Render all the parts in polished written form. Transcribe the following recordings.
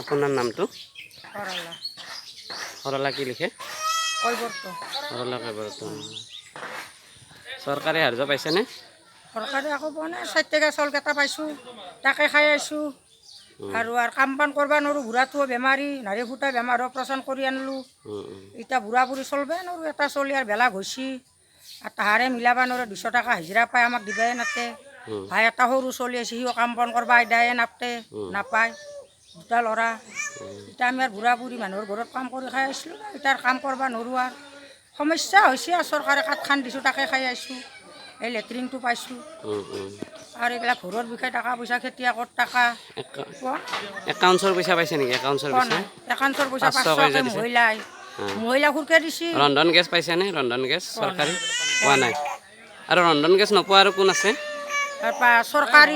আপোনাৰ নামটো সৰলা সৰলা কি লিখে কৈবৰ্ত সৰলা কৈবৰ্ত চৰকাৰী সাহায্য পাইছেনে চৰকাৰে আকৌ পোৱা নাই 60 টকা চাউলকেইটা পাইছোঁ তাকে খাই আছোঁ আৰু কাম পান কৰিব নোৱাৰোঁ বুঢ়াটোও বেমাৰী নাৰী ফুটা বেমাৰ অপাৰেশ্যন কৰি আনিলোঁ এতিয়া বুঢ়া বুঢ়ী চলবে নোৱাৰোঁ এটা চলি আৰু বেলা গৈছি আৰু তাহাৰে মিলাব নোৱাৰোঁ 200 টকা হাজিৰা পাই আমাক দিবাই নাতে ভাই এটা সৰু চলি আছে সিও কাম বন কৰিব আইদায়ে নাপায় দুটা ল'ৰা এতিয়া আমি আৰু বুঢ়া বুঢ়ী মানুহৰ ঘৰত কাম কৰি খাই আছিলোঁ এতিয়া কাম কৰিব নোৱাৰোঁ আৰু সমস্যা হৈছে আৰু চৰকাৰে কাঠ খান দিছোঁ তাকে খাই আছোঁ এই লেট্ৰিনটো পাইছোঁ আৰু এইবিলাক ঘৰৰ বিষয়ে টকা পইচা খেতিয়কৰ টকা একাউণ্টছৰ পইচা পাইছে নেকি একাউণ্টছৰ পইচা একাউণ্টছৰ পইচা 500কে মহিলা সুৰকে দিছে ৰন্ধন গেছ পাইছেনে ৰন্ধন গেছ চৰকাৰী পোৱা নাই আৰু ৰন্ধন গেছ নোপোৱা আৰু কোন আছে তাৰপৰা চৰকাৰী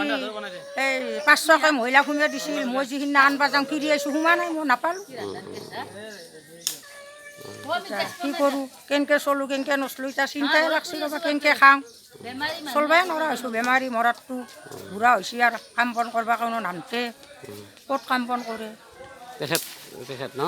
এই 500কে মহিলা সুমিয়ে দিছিল মই যিখিনি আনবা যাওঁ ফিৰি আহিছোঁ সোমা নাই মই নাপালোঁ কি কৰোঁ কেনেকৈ চলোঁ কেনেকৈ নচলোঁ এতিয়া চিন্তাই লাগছে ৰ'বা কেনেকৈ খাওঁ চলবাই নোৱাৰা হৈছোঁ বেমাৰী মৰাটো বুঢ়া হৈছে আৰু কাম বন কৰিব কাৰণে নামতে ক'ত কাম বন কৰে তেখেত ন